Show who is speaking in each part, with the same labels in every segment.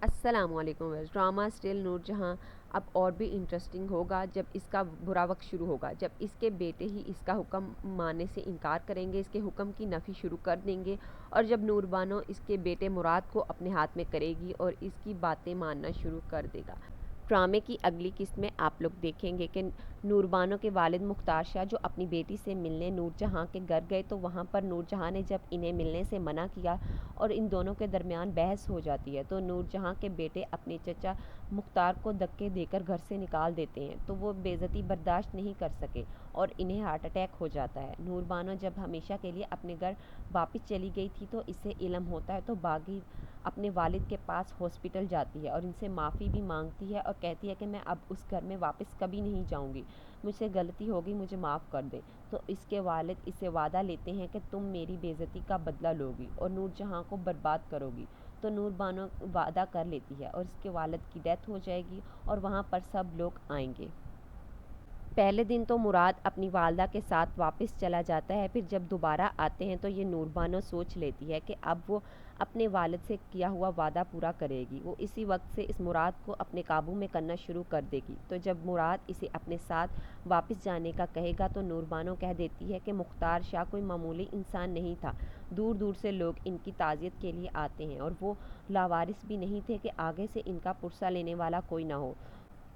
Speaker 1: السلام علیکم ویس ڈرامہ اسٹل نور جہاں اب اور بھی انٹرسٹنگ ہوگا جب اس کا برا وقت شروع ہوگا، جب اس کے بیٹے ہی اس کا حکم ماننے سے انکار کریں گے، اس کے حکم کی نفی شروع کر دیں گے، اور جب نور بانو اس کے بیٹے مراد کو اپنے ہاتھ میں کرے گی اور اس کی باتیں ماننا شروع کر دے گا۔ ڈرامے کی اگلی قسط میں آپ لوگ دیکھیں گے کہ نور بانو کے والد مختار شاہ جو اپنی بیٹی سے ملنے نور جہاں کے گھر گئے، تو وہاں پر نور جہاں نے جب انہیں ملنے سے منع کیا اور ان دونوں کے درمیان بحث ہو جاتی ہے، تو نور جہاں کے بیٹے اپنے چچا مختار کو دھکے دے کر گھر سے نکال دیتے ہیں، تو وہ بے عزتی برداشت نہیں کر سکے اور انہیں ہارٹ اٹیک ہو جاتا ہے۔ نور بانو جب ہمیشہ کے لیے اپنے گھر واپس چلی گئی تھی تو اسے علم ہوتا ہے، تو باغی اپنے والد کے پاس ہاسپٹل جاتی ہے اور ان سے معافی بھی مانگتی ہے اور کہتی ہے کہ میں اب اس گھر میں واپس کبھی نہیں جاؤں گی، مجھ سے غلطی ہوگی، مجھے معاف کر دے۔ تو اس کے والد اسے وعدہ لیتے ہیں کہ تم میری بے عزتی کا بدلہ لوگی اور نور جہاں کو برباد کرو گی۔ تو نور بانو وعدہ کر لیتی ہے اور اس کے والد کی ڈیتھ ہو جائے گی اور وہاں پر سب لوگ آئیں گے۔ پہلے دن تو مراد اپنی والدہ کے ساتھ واپس چلا جاتا ہے، پھر جب دوبارہ آتے ہیں تو یہ نور بانو سوچ لیتی ہے کہ اب وہ اپنے والد سے کیا ہوا وعدہ پورا کرے گی، وہ اسی وقت سے اس مراد کو اپنے قابو میں کرنا شروع کر دے گی۔ تو جب مراد اسے اپنے ساتھ واپس جانے کا کہے گا تو نور بانو کہہ دیتی ہے کہ مختار شاہ کوئی معمولی انسان نہیں تھا، دور دور سے لوگ ان کی تعزیت کے لیے آتے ہیں اور وہ لاوارث بھی نہیں تھے کہ آگے سے ان کا پرسہ لینے والا کوئی نہ ہو۔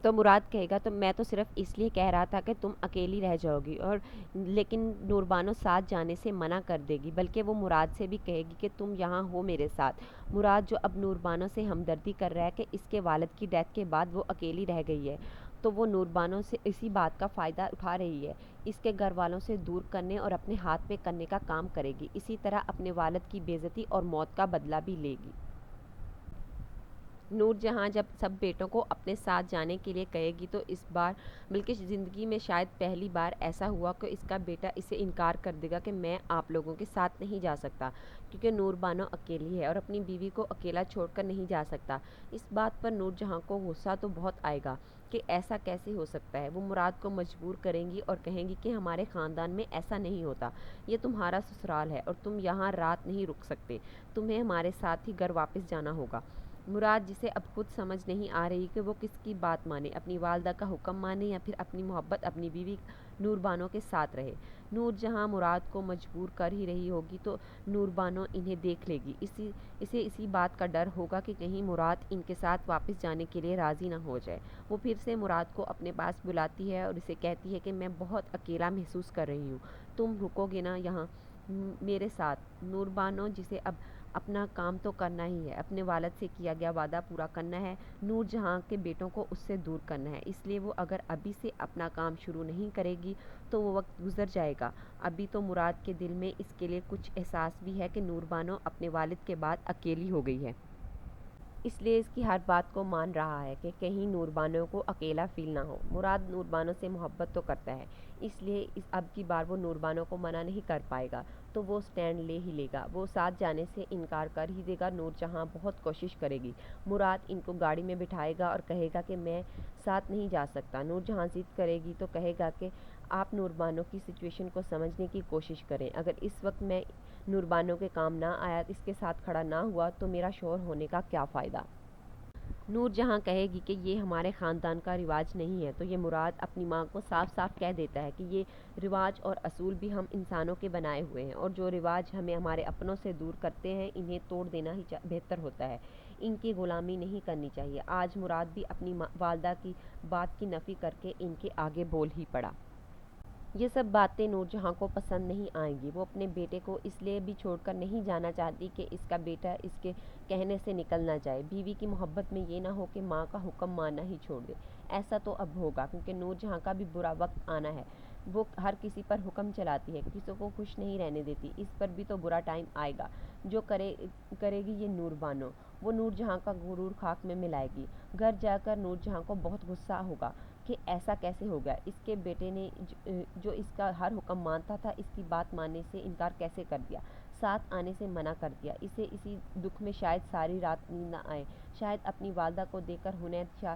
Speaker 1: تو مراد کہے گا تو میں تو صرف اس لیے کہہ رہا تھا کہ تم اکیلی رہ جاؤ گی، اور لیکن نور بانو ساتھ جانے سے منع کر دے گی، بلکہ وہ مراد سے بھی کہے گی کہ تم یہاں ہو میرے ساتھ۔ مراد جو اب نور بانو سے ہمدردی کر رہا ہے کہ اس کے والد کی ڈیتھ کے بعد وہ اکیلی رہ گئی ہے، تو وہ نور بانو سے اسی بات کا فائدہ اٹھا رہی ہے، اس کے گھر والوں سے دور کرنے اور اپنے ہاتھ پہ کرنے کا کام کرے گی، اسی طرح اپنے والد کی بے عزتی اور موت کا بدلہ بھی لے گی۔ نور جہاں جب سب بیٹوں کو اپنے ساتھ جانے کے لیے کہے گی تو اس بار بلکہ زندگی میں شاید پہلی بار ایسا ہوا کہ اس کا بیٹا اسے انکار کر دے گا کہ میں آپ لوگوں کے ساتھ نہیں جا سکتا، کیونکہ نور بانو اکیلی ہے اور اپنی بیوی کو اکیلا چھوڑ کر نہیں جا سکتا۔ اس بات پر نور جہاں کو غصہ تو بہت آئے گا کہ ایسا کیسے ہو سکتا ہے۔ وہ مراد کو مجبور کریں گی اور کہیں گی کہ ہمارے خاندان میں ایسا نہیں ہوتا، یہ تمہارا سسرال ہے اور تم یہاں رات نہیں رک سکتے، تمہیں ہمارے ساتھ ہی گھر واپس جانا ہوگا۔ مراد جسے اب خود سمجھ نہیں آ رہی کہ وہ کس کی بات مانے، اپنی والدہ کا حکم مانے یا پھر اپنی محبت اپنی بیوی نور بانو کے ساتھ رہے۔ نور جہاں مراد کو مجبور کر ہی رہی ہوگی تو نور بانو انہیں دیکھ لے گی، اسے اسی بات کا ڈر ہوگا کہ کہیں مراد ان کے ساتھ واپس جانے کے لیے راضی نہ ہو جائے۔ وہ پھر سے مراد کو اپنے پاس بلاتی ہے اور اسے کہتی ہے کہ میں بہت اکیلا محسوس کر رہی ہوں، تم رکو گے نا یہاں میرے ساتھ۔ نور بانو جسے اب اپنا کام تو کرنا ہی ہے، اپنے والد سے کیا گیا وعدہ پورا کرنا ہے، نور جہاں کے بیٹوں کو اس سے دور کرنا ہے، اس لیے وہ اگر ابھی سے اپنا کام شروع نہیں کرے گی تو وہ وقت گزر جائے گا۔ ابھی تو مراد کے دل میں اس کے لیے کچھ احساس بھی ہے کہ نور بانو اپنے والد کے بعد اکیلی ہو گئی ہے، اس لیے اس کی ہر بات کو مان رہا ہے کہ کہیں نور بانو کو اکیلا فیل نہ ہو۔ مراد نور بانو سے محبت تو کرتا ہے، اس لیے اب کی بار وہ نور بانو کو منع نہیں کر پائے گا، تو وہ سٹینڈ لے ہی لے گا، وہ ساتھ جانے سے انکار کر ہی دے گا۔ نور جہاں بہت کوشش کرے گی، مراد ان کو گاڑی میں بٹھائے گا اور کہے گا کہ میں ساتھ نہیں جا سکتا۔ نور جہاں ضد کرے گی تو کہے گا کہ آپ نور بانو کی سچویشن کو سمجھنے کی کوشش کریں، اگر اس وقت میں نور بانو کے کام نہ آیا، اس کے ساتھ کھڑا نہ ہوا تو میرا شوہر ہونے کا کیا فائدہ۔ نور جہاں کہے گی کہ یہ ہمارے خاندان کا رواج نہیں ہے، تو یہ مراد اپنی ماں کو صاف صاف کہہ دیتا ہے کہ یہ رواج اور اصول بھی ہم انسانوں کے بنائے ہوئے ہیں، اور جو رواج ہمیں ہمارے اپنوں سے دور کرتے ہیں انہیں توڑ دینا ہی بہتر ہوتا ہے، ان کی غلامی نہیں کرنی چاہیے۔ آج مراد بھی اپنی والدہ کی بات کی نفی کر کے ان کے آگے بول ہی پڑا۔ یہ سب باتیں نور جہاں کو پسند نہیں آئیں گی، وہ اپنے بیٹے کو اس لیے بھی چھوڑ کر نہیں جانا چاہتی کہ اس کا بیٹا اس کے کہنے سے نکل نہ جائے، بیوی کی محبت میں یہ نہ ہو کہ ماں کا حکم ماننا ہی چھوڑ دے۔ ایسا تو اب ہوگا کیونکہ نور جہاں کا بھی برا وقت آنا ہے، وہ ہر کسی پر حکم چلاتی ہے، کسی کو خوش نہیں رہنے دیتی، اس پر بھی تو برا ٹائم آئے گا۔ جو کرے گی یہ نور بانو، وہ نور جہاں کا غرور خاک میں ملائے گی۔ گھر جا کر نور جہاں کو بہت غصہ ہوگا کہ ایسا کیسے ہو گیا، اس کے بیٹے نے جو اس کا ہر حکم مانتا تھا اس کی بات ماننے سے انکار کیسے کر دیا، ساتھ آنے سے منع کر دیا۔ اسے اسی دکھ میں شاید ساری رات نیند نہ آئے، شاید اپنی والدہ کو دیکھ کر حنید شاہ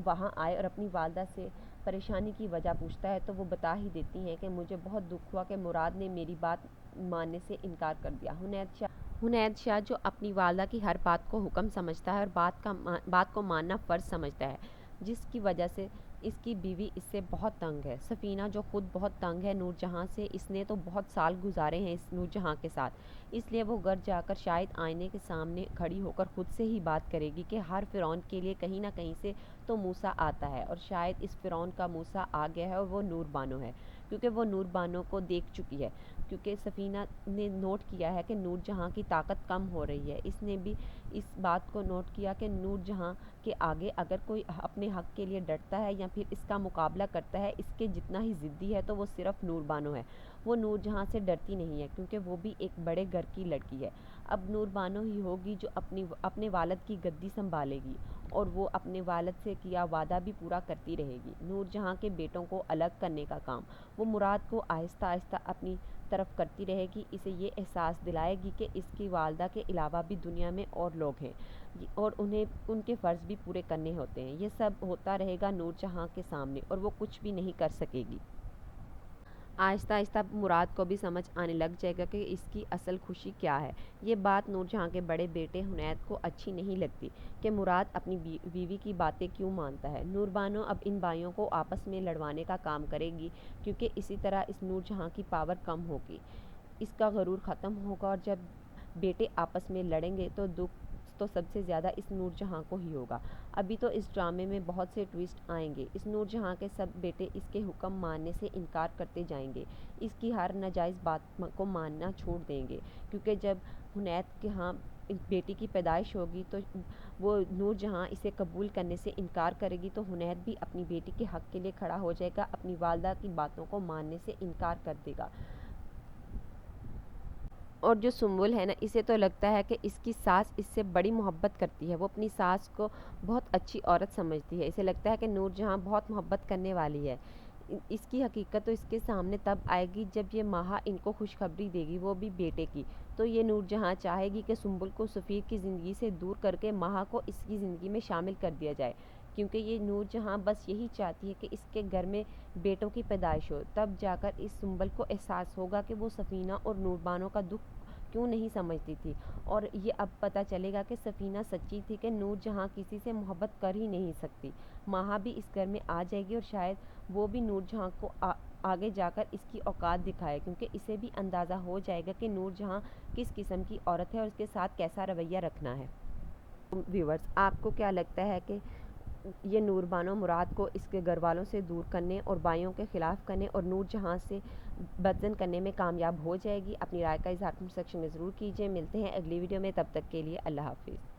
Speaker 1: وہاں آئے اور اپنی والدہ سے پریشانی کی وجہ پوچھتا ہے تو وہ بتا ہی دیتی ہیں کہ مجھے بہت دکھ ہوا کہ مراد نے میری بات ماننے سے انکار کر دیا۔ حنید شاہ حنید شاہ جو اپنی والدہ کی ہر بات کو حکم سمجھتا ہے اور بات کو ماننا فرض سمجھتا ہے، جس کی وجہ سے اس کی بیوی اس سے بہت تنگ ہے۔ سفینہ جو خود بہت تنگ ہے نور جہاں سے، اس نے تو بہت سال گزارے ہیں اس نور جہاں کے ساتھ، اس لیے وہ گھر جا کر شاید آئینے کے سامنے کھڑی ہو کر خود سے ہی بات کرے گی کہ ہر فرعون کے لیے کہیں نہ کہیں سے تو موسیٰ آتا ہے، اور شاید اس فرعون کا موسیٰ آ گیا ہے اور وہ نور بانو ہے، کیونکہ وہ نور بانو کو دیکھ چکی ہے، کیونکہ سفینہ نے نوٹ کیا ہے کہ نور جہاں کی طاقت کم ہو رہی ہے۔ اس نے بھی اس بات کو نوٹ کیا کہ نور جہاں کے آگے اگر کوئی اپنے حق کے لیے ڈٹتا ہے یا پھر اس کا مقابلہ کرتا ہے، اس کے جتنا ہی ضدی ہے تو وہ صرف نور بانو ہے۔ وہ نور جہاں سے ڈرتی نہیں ہے، کیونکہ وہ بھی ایک بڑے گھر کی لڑکی ہے۔ اب نور بانو ہی ہوگی جو اپنے والد کی گدی سنبھالے گی، اور وہ اپنے والد سے کیا وعدہ بھی پورا کرتی رہے گی۔ نور جہاں کے بیٹوں کو الگ کرنے کا کام وہ مراد کو آہستہ آہستہ اپنی طرف کرتی رہے گی، اسے یہ احساس دلائے گی کہ اس کی والدہ کے علاوہ بھی دنیا میں اور لوگ ہیں اور انہیں ان کے فرض بھی پورے کرنے ہوتے ہیں۔ یہ سب ہوتا رہے گا نور جہاں کے سامنے، اور وہ کچھ بھی نہیں کر سکے گی۔ آہستہ آہستہ مراد کو بھی سمجھ آنے لگ جائے گا کہ اس کی اصل خوشی کیا ہے۔ یہ بات نور جہاں کے بڑے بیٹے حنید کو اچھی نہیں لگتی کہ مراد اپنی بیوی کی باتیں کیوں مانتا ہے۔ نور بانو اب ان بھائیوں کو آپس میں لڑوانے کا کام کرے گی، کیونکہ اسی طرح اس نور جہاں کی پاور کم ہوگی، اس کا غرور ختم ہوگا، اور جب بیٹے آپس میں لڑیں گے تو دکھ تو سب سے زیادہ اس نور جہاں کو ہی ہوگا۔ ابھی تو اس ڈرامے میں بہت سے ٹویسٹ آئیں گے۔ اس نور جہاں کے سب بیٹے اس کے حکم ماننے سے انکار کرتے جائیں گے، اس کی ہر ناجائز بات کو ماننا چھوڑ دیں گے، کیونکہ جب حنید کے ہاں بیٹی کی پیدائش ہوگی تو وہ نور جہاں اسے قبول کرنے سے انکار کرے گی، تو حنید بھی اپنی بیٹی کے حق کے لیے کھڑا ہو جائے گا، اپنی والدہ کی باتوں کو ماننے سے انکار کر دے گا۔ اور جو سنبل ہے نا، اسے تو لگتا ہے کہ اس کی ساس اس سے بڑی محبت کرتی ہے، وہ اپنی ساس کو بہت اچھی عورت سمجھتی ہے، اسے لگتا ہے کہ نور جہاں بہت محبت کرنے والی ہے۔ اس کی حقیقت تو اس کے سامنے تب آئے گی جب یہ ماہا ان کو خوشخبری دے گی، وہ بھی بیٹے کی، تو یہ نور جہاں چاہے گی کہ سنبل کو سفیر کی زندگی سے دور کر کے ماہا کو اس کی زندگی میں شامل کر دیا جائے، کیونکہ یہ نور جہاں بس یہی چاہتی ہے کہ اس کے گھر میں بیٹوں کی پیدائش ہو، تب جا کر اس سنبل کو احساس ہوگا کہ وہ سفینہ اور نور بانو کا دکھ کیوں نہیں سمجھتی تھی، اور یہ اب پتہ چلے گا کہ سفینہ سچی تھی کہ نور جہاں کسی سے محبت کر ہی نہیں سکتی۔ ماہا بھی اس گھر میں آ جائے گی، اور شاید وہ بھی نور جہاں کو آگے جا کر اس کی اوقات دکھائے، کیونکہ اسے بھی اندازہ ہو جائے گا کہ نور جہاں کس قسم کی عورت ہے اور اس کے ساتھ کیسا رویہ رکھنا ہے۔ ویورز، آپ کو کیا لگتا ہے کہ یہ نور بانو مراد کو اس کے گھر والوں سے دور کرنے اور بائیوں کے خلاف کرنے اور نور جہاں سے بدزن کرنے میں کامیاب ہو جائے گی؟ اپنی رائے کا اظہار کمنٹ سیکشن میں ضرور کیجیے۔ ملتے ہیں اگلی ویڈیو میں، تب تک کے لیے اللہ حافظ۔